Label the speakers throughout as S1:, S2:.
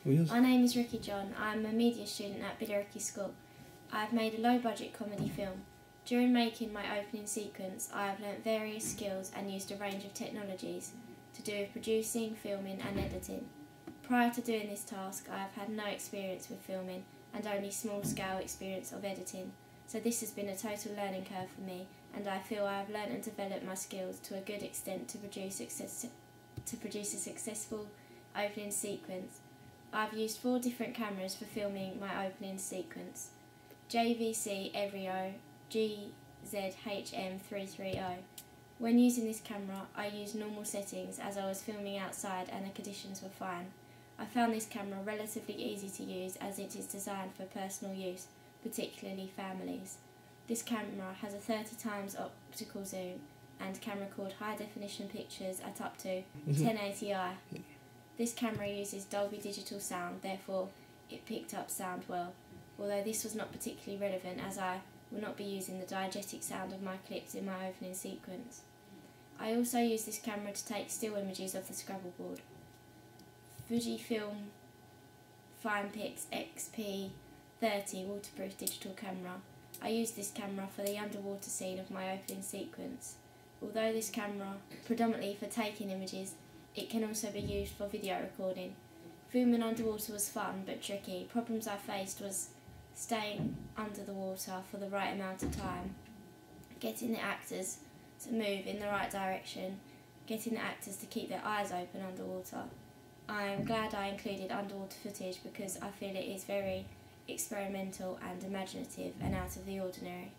S1: My name is Ricky John. I am a media student at Billericay School. I have made a low-budget comedy film. During making my opening sequence, I have learnt various skills and used a range of technologies to do with producing, filming and editing. Prior to doing this task, I have had no experience with filming and only small-scale experience of editing, so this has been a total learning curve for me, and I feel I have learnt and developed my skills to a good extent to produce a successful opening sequence. I've used 4 different cameras for filming my opening sequence: JVC Evrio GZHM330. When using this camera, I used normal settings as I was filming outside and the conditions were fine. I found this camera relatively easy to use as it is designed for personal use, particularly families. This camera has a 30 times optical zoom and can record high definition pictures at up to 1080i. This camera uses Dolby Digital sound, therefore it picked up sound well, although this was not particularly relevant as I will not be using the diegetic sound of my clips in my opening sequence. I also use this camera to take still images of the Scrabble board. Fujifilm FinePix XP30 waterproof digital camera. I use this camera for the underwater scene of my opening sequence. Although this camera predominantly for taking images, it can also be used for video recording. Filming underwater was fun but tricky. Problems I faced was staying under the water for the right amount of time, getting the actors to move in the right direction, getting the actors to keep their eyes open underwater. I am glad I included underwater footage because I feel it is very experimental and imaginative and out of the ordinary.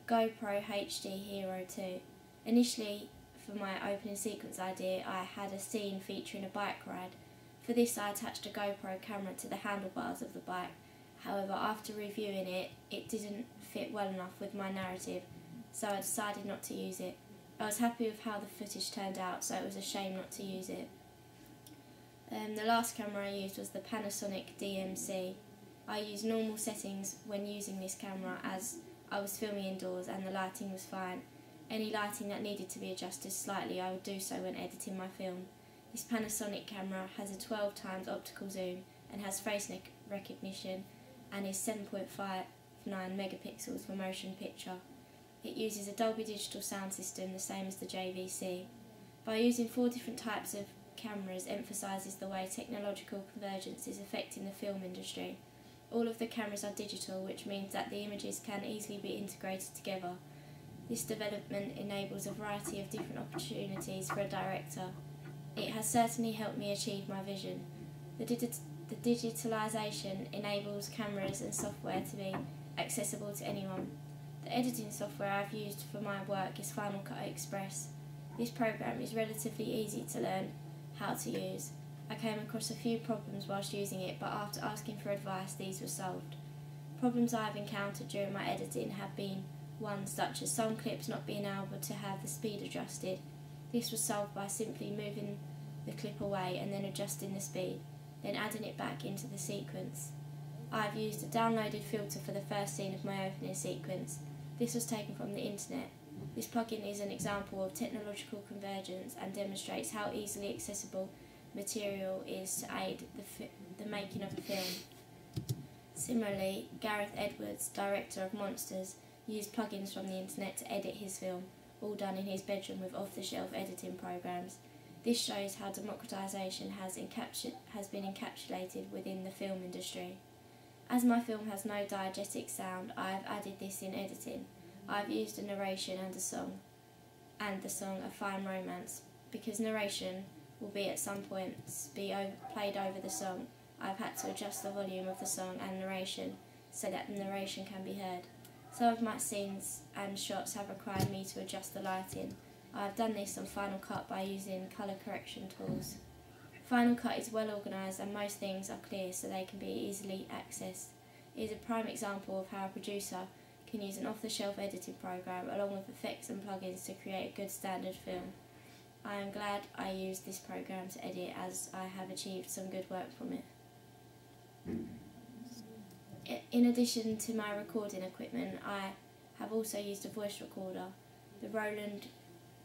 S1: GoPro HD Hero 2. Initially, for my opening sequence idea, I had a scene featuring a bike ride. For this, I attached a GoPro camera to the handlebars of the bike. However, after reviewing it, it didn't fit well enough with my narrative, so I decided not to use it. I was happy with how the footage turned out, so it was a shame not to use it. The last camera I used was the Panasonic DMC. I used normal settings when using this camera as I was filming indoors and the lighting was fine. Any lighting that needed to be adjusted slightly, I would do so when editing my film. This Panasonic camera has a 12 times optical zoom and has face recognition and is 7.59 megapixels for motion picture. It uses a Dolby Digital sound system, the same as the JVC. By using 4 different types of cameras emphasises the way technological convergence is affecting the film industry. All of the cameras are digital, which means that the images can easily be integrated together. This development enables a variety of different opportunities for a director. It has certainly helped me achieve my vision. The digitalisation enables cameras and software to be accessible to anyone. The editing software I've used for my work is Final Cut Express. This program is relatively easy to learn how to use. I came across a few problems whilst using it, but after asking for advice, these were solved. Problems I have encountered during my editing have been ones such as some clips not being able to have the speed adjusted. This was solved by simply moving the clip away and then adjusting the speed, then adding it back into the sequence. I have used a downloaded filter for the first scene of my opening sequence. This was taken from the internet. This plugin is an example of technological convergence and demonstrates how easily accessible material is to aid the making of a film. Similarly, Gareth Edwards, director of Monsters, used plugins from the internet to edit his film, all done in his bedroom with off-the-shelf editing programs. This shows how democratisation has been encapsulated within the film industry. As my film has no diegetic sound, I have added this in editing. I have used a narration and the song A Fine Romance. Because narration will be at some points played over the song, I have had to adjust the volume of the song and narration so that the narration can be heard. Some of my scenes and shots have required me to adjust the lighting. I have done this on Final Cut by using colour correction tools. Final Cut is well organised and most things are clear so they can be easily accessed. It is a prime example of how a producer can use an off-the-shelf editing program along with effects and plugins to create a good standard film. I am glad I used this program to edit as I have achieved some good work from it. In addition to my recording equipment, I have also used a voice recorder, the Roland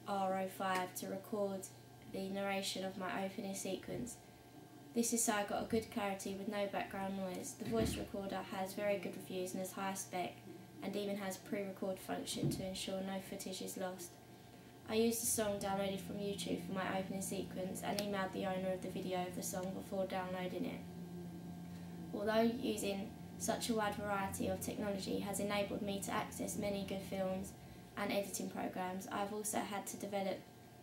S1: R05, to record the narration of my opening sequence. This is so I got a good clarity with no background noise. The voice recorder has very good reviews and is high spec, and even has pre-record function to ensure no footage is lost. I used the song downloaded from YouTube for my opening sequence and emailed the owner of the video of the song before downloading it. Although using such a wide variety of technology has enabled me to access many good films and editing programs, I have also had to develop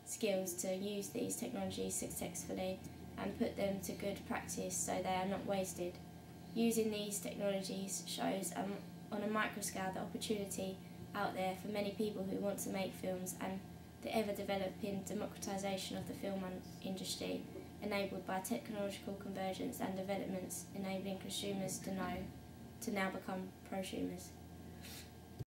S1: skills to use these technologies successfully and put them to good practice so they are not wasted. Using these technologies shows on a microscale the opportunity out there for many people who want to make films and the ever-developing democratisation of the film industry, enabled by technological convergence and developments enabling consumers to now become prosumers.